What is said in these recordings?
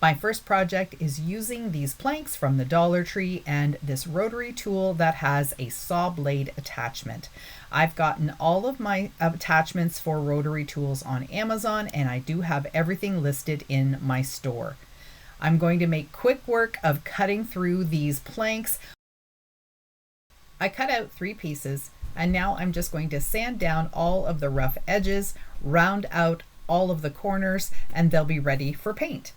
My first project is using these planks from the Dollar Tree and this rotary tool that has a saw blade attachment. I've gotten all of my attachments for rotary tools on Amazon, and I do have everything listed in my store. I'm going to make quick work of cutting through these planks. I cut out 3 pieces, and now I'm just going to sand down all of the rough edges, round out all of the corners, and they'll be ready for paint.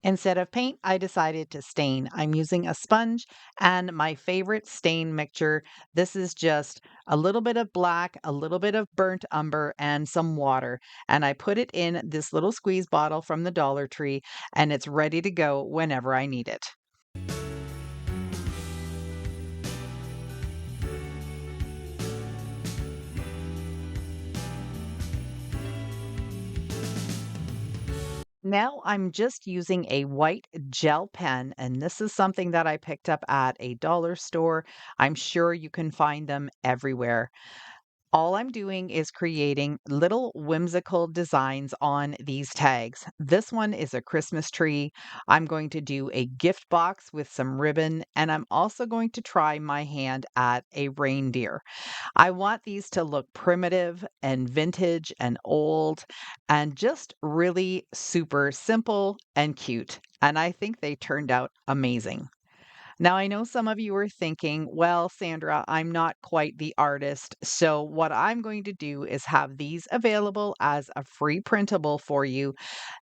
Instead of paint, I decided to stain. I'm using a sponge and my favorite stain mixture. This is just a little bit of black, a little bit of burnt umber, and some water. And I put it in this little squeeze bottle from the Dollar Tree, and it's ready to go whenever I need it. Now I'm just using a white gel pen, and this is something that I picked up at a dollar store. I'm sure you can find them everywhere. All I'm doing is creating little whimsical designs on these tags. This one is a Christmas tree. I'm going to do a gift box with some ribbon, and I'm also going to try my hand at a reindeer. I want these to look primitive and vintage and old and just really super simple and cute. And I think they turned out amazing. Now, I know some of you are thinking, well, Sandra, I'm not quite the artist. So, what I'm going to do is have these available as a free printable for you.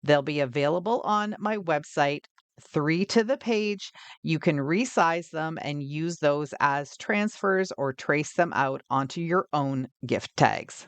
They'll be available on my website. 3 to the page. You can resize them and use those as transfers or trace them out onto your own gift tags.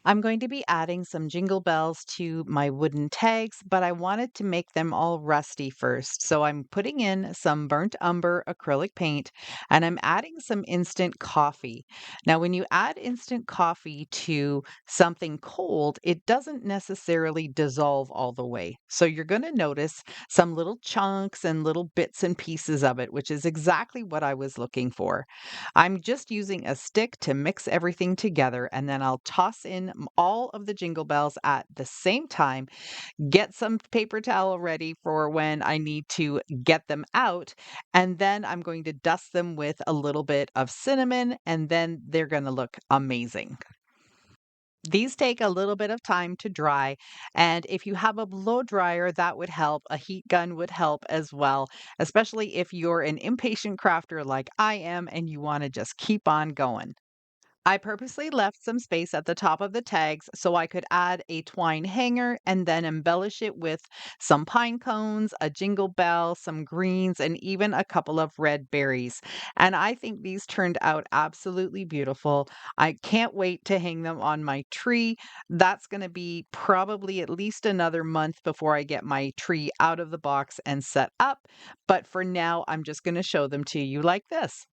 I'm going to be adding some jingle bells to my wooden tags, but I wanted to make them all rusty first. So I'm putting in some burnt umber acrylic paint and I'm adding some instant coffee. Now, when you add instant coffee to something cold, it doesn't necessarily dissolve all the way. So you're going to notice some little chunks and little bits and pieces of it, which is exactly what I was looking for. I'm just using a stick to mix everything together, and then I'll toss in all of the jingle bells at the same time, get some paper towel ready for when I need to get them out, and then I'm going to dust them with a little bit of cinnamon, and then they're going to look amazing. These take a little bit of time to dry, and if you have a blow dryer, that would help. A heat gun would help as well, especially if you're an impatient crafter like I am and you want to just keep on going. I purposely left some space at the top of the tags so I could add a twine hanger and then embellish it with some pine cones, a jingle bell, some greens, and even a couple of red berries. And I think these turned out absolutely beautiful. I can't wait to hang them on my tree. That's going to be probably at least another month before I get my tree out of the box and set up. But for now, I'm just going to show them to you like this.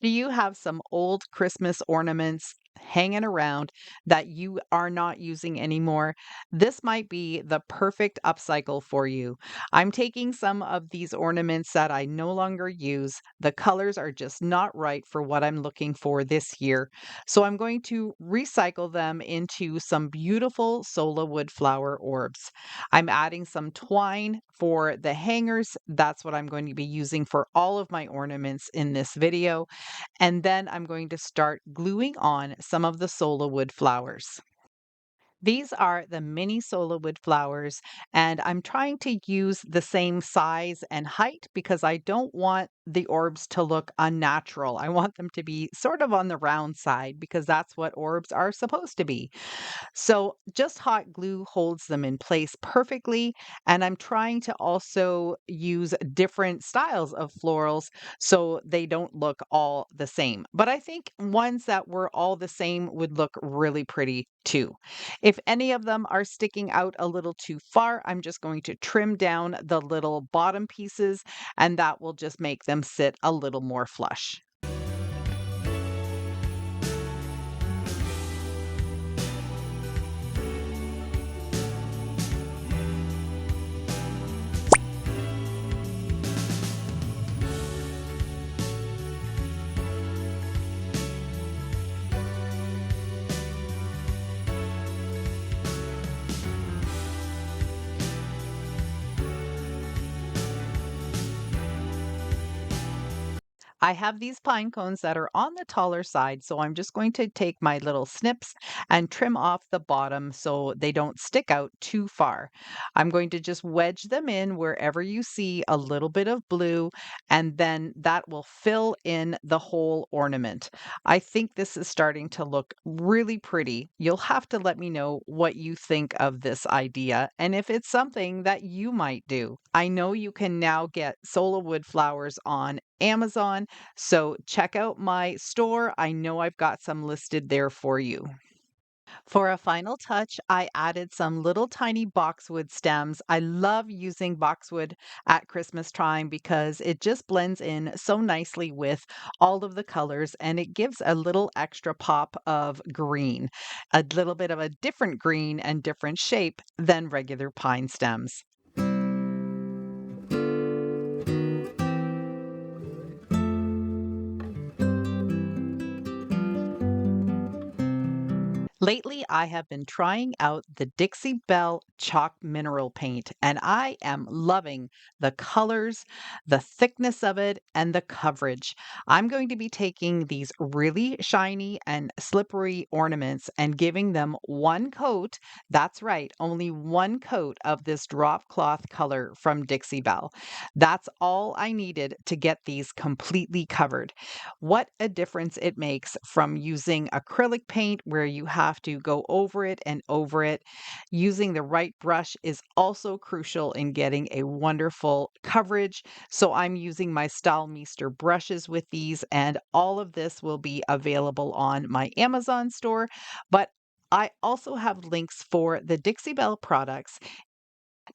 Do you have some old Christmas ornaments hanging around that you are not using anymore, this might be the perfect upcycle for you. I'm taking some of these ornaments that I no longer use. The colors are just not right for what I'm looking for this year. So I'm going to recycle them into some beautiful Sola wood flower orbs. I'm adding some twine for the hangers. That's what I'm going to be using for all of my ornaments in this video. And then I'm going to start gluing on some of the Sola wood flowers. These are the mini Sola wood flowers, and I'm trying to use the same size and height because I don't want the orbs to look unnatural. I want them to be sort of on the round side because that's what orbs are supposed to be. So just hot glue holds them in place perfectly. And I'm trying to also use different styles of florals so they don't look all the same. But I think ones that were all the same would look really pretty too. If any of them are sticking out a little too far, I'm just going to trim down the little bottom pieces and that will just make them sit a little more flush. I have these pine cones that are on the taller side, so I'm just going to take my little snips and trim off the bottom so they don't stick out too far. I'm going to just wedge them in wherever you see a little bit of blue, and then that will fill in the whole ornament. I think this is starting to look really pretty. You'll have to let me know what you think of this idea and if it's something that you might do. I know you can now get Sola wood flowers on Amazon. So check out my store. I know I've got some listed there for you. For a final touch, I added some little tiny boxwood stems. I love using boxwood at Christmas time because it just blends in so nicely with all of the colors and it gives a little extra pop of green, a little bit of a different green and different shape than regular pine stems. Lately, I have been trying out the Dixie Belle Chalk Mineral Paint, and I am loving the colors, the thickness of it, and the coverage. I'm going to be taking these really shiny and slippery ornaments and giving them one coat. That's right, only one coat of this drop cloth color from Dixie Belle. That's all I needed to get these completely covered. What a difference it makes from using acrylic paint where you have to go over it and over it. Using the right brush is also crucial in getting a wonderful coverage. So I'm using my Stylmeester brushes with these, and all of this will be available on my Amazon store. But I also have links for the Dixie Belle products.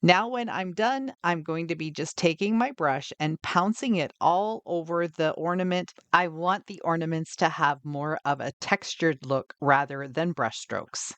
Now, when I'm done, I'm going to be just taking my brush and pouncing it all over the ornament. I want the ornaments to have more of a textured look rather than brush strokes.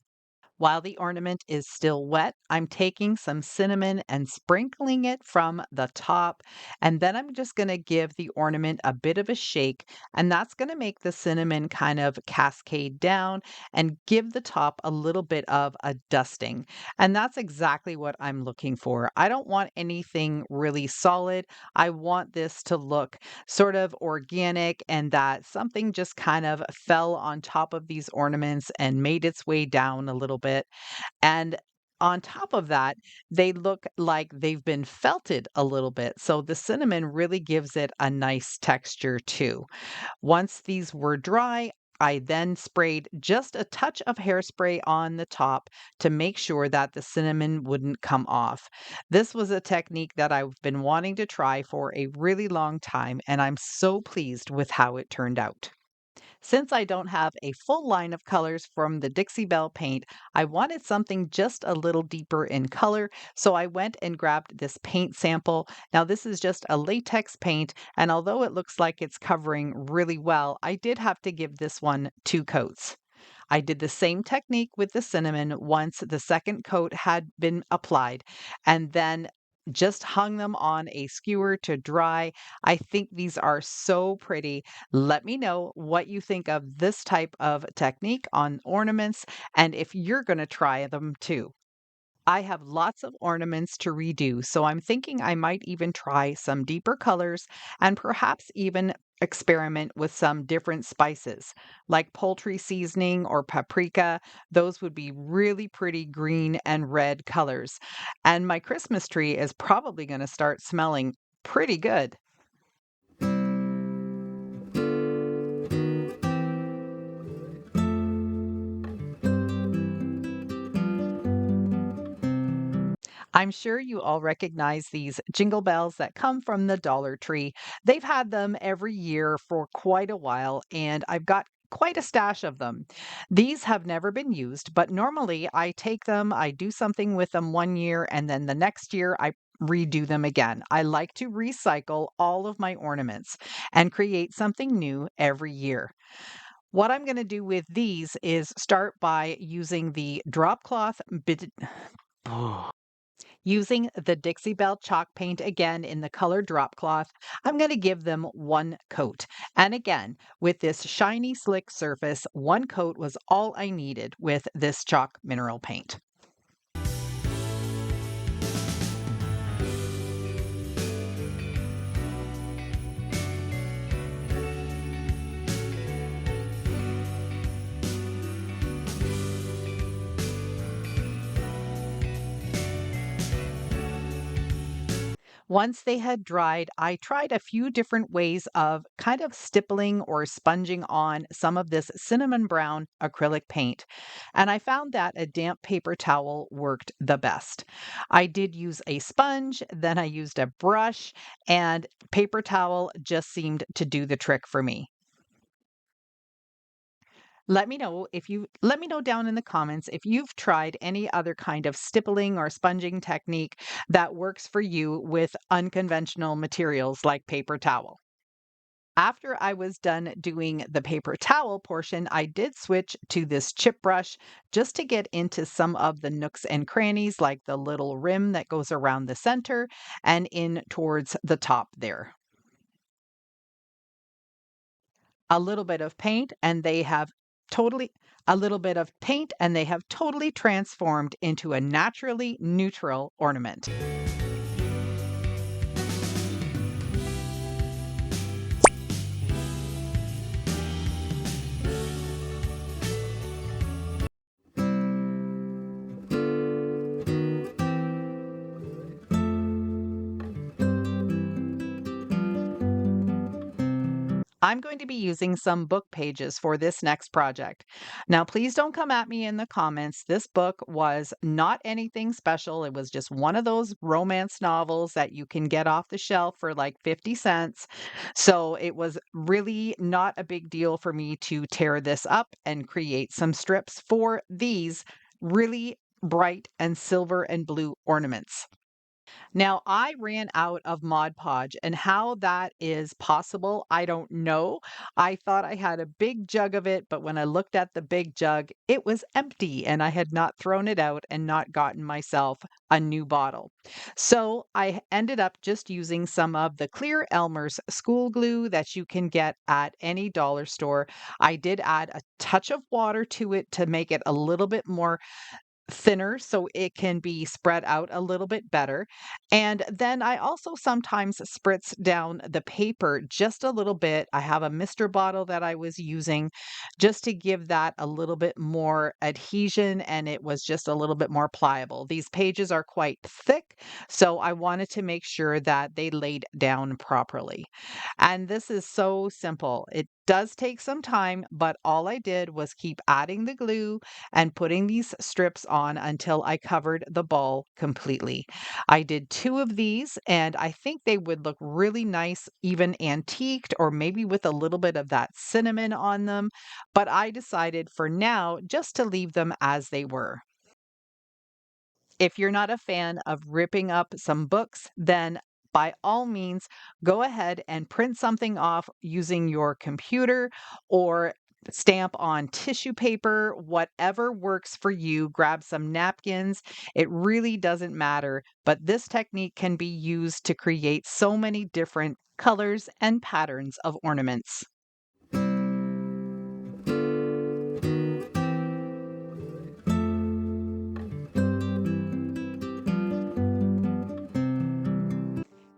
While the ornament is still wet, I'm taking some cinnamon and sprinkling it from the top. And then I'm just going to give the ornament a bit of a shake. And that's going to make the cinnamon kind of cascade down and give the top a little bit of a dusting. And that's exactly what I'm looking for. I don't want anything really solid. I want this to look sort of organic and that something just kind of fell on top of these ornaments and made its way down a little bit. And on top of that, they look like they've been felted a little bit. So the cinnamon really gives it a nice texture too. Once these were dry, I then sprayed just a touch of hairspray on the top to make sure that the cinnamon wouldn't come off. This was a technique that I've been wanting to try for a really long time, and I'm so pleased with how it turned out. Since I don't have a full line of colors from the Dixie Belle paint, I wanted something just a little deeper in color, so I went and grabbed this paint sample. Now, this is just a latex paint, and although it looks like it's covering really well, I did have to give this one two coats. I did the same technique with the cinnamon once the second coat had been applied, and then just hung them on a skewer to dry. I think these are so pretty. Let me know what you think of this type of technique on ornaments and if you're going to try them too. I have lots of ornaments to redo, so I'm thinking I might even try some deeper colors and perhaps even experiment with some different spices like poultry seasoning or paprika. Those would be really pretty green and red colors. And my Christmas tree is probably going to start smelling pretty good. I'm sure you all recognize these jingle bells that come from the Dollar Tree. They've had them every year for quite a while, and I've got quite a stash of them. These have never been used, but normally I take them, I do something with them one year, and then the next year I redo them again. I like to recycle all of my ornaments and create something new every year. What I'm going to do with these is start by using the Dropcloth bit. Using the Dixie Belle chalk paint again in the color drop cloth, I'm going to give them one coat. And again, with this shiny slick surface, one coat was all I needed with this chalk mineral paint. Once they had dried, I tried a few different ways of kind of stippling or sponging on some of this cinnamon brown acrylic paint. And I found that a damp paper towel worked the best. I did use a sponge, then I used a brush, and paper towel just seemed to do the trick for me. Let me know down in the comments if you've tried any other kind of stippling or sponging technique that works for you with unconventional materials like paper towel. After I was done doing the paper towel portion, I did switch to this chip brush just to get into some of the nooks and crannies, like the little rim that goes around the center and in towards the top there. A little bit of paint and they have totally a little bit of paint and they have totally transformed into a naturally neutral ornament. I'm going to be using some book pages for this next project. Now, please don't come at me in the comments. This book was not anything special. It was just one of those romance novels that you can get off the shelf for like 50 cents. So it was really not a big deal for me to tear this up and create some strips for these really bright and silver and blue ornaments. Now, I ran out of Mod Podge, and how that is possible, I don't know. I thought I had a big jug of it, but when I looked at the big jug, it was empty, and I had not thrown it out and not gotten myself a new bottle. So I ended up just using some of the Clear Elmer's school glue that you can get at any dollar store. I did add a touch of water to it to make it a little bit more thinner so it can be spread out a little bit better. And then I also sometimes spritz down the paper just a little bit. I have a mister bottle that I was using just to give that a little bit more adhesion and it was just a little bit more pliable. These pages are quite thick, so I wanted to make sure that they laid down properly. And this is so simple. It does take some time, but all I did was keep adding the glue and putting these strips on until I covered the ball completely. I did two of these, and I think they would look really nice, even antiqued, or maybe with a little bit of that cinnamon on them. But I decided for now just to leave them as they were. If you're not a fan of ripping up some books, then by all means, go ahead and print something off using your computer or stamp on tissue paper, whatever works for you. Grab some napkins. It really doesn't matter, but this technique can be used to create so many different colors and patterns of ornaments.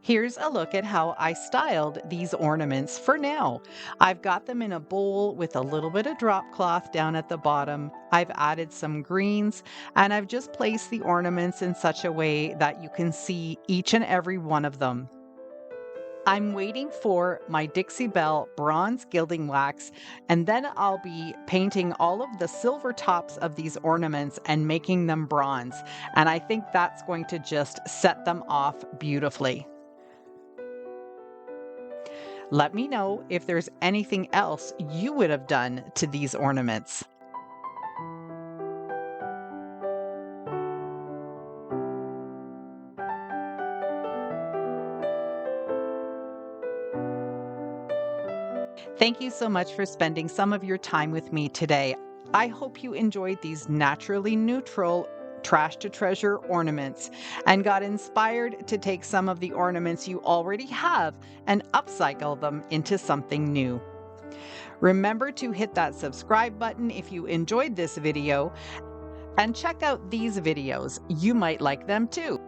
Here's a look at how I styled these ornaments for now. I've got them in a bowl with a little bit of drop cloth down at the bottom. I've added some greens and I've just placed the ornaments in such a way that you can see each and every one of them. I'm waiting for my Dixie Belle bronze gilding wax, and then I'll be painting all of the silver tops of these ornaments and making them bronze. And I think that's going to just set them off beautifully. Let me know if there's anything else you would have done to these ornaments. Thank you so much for spending some of your time with me today. I hope you enjoyed these naturally neutral trash to treasure ornaments and got inspired to take some of the ornaments you already have and upcycle them into something new. Remember to hit that subscribe button if you enjoyed this video and check out these videos. You might like them too.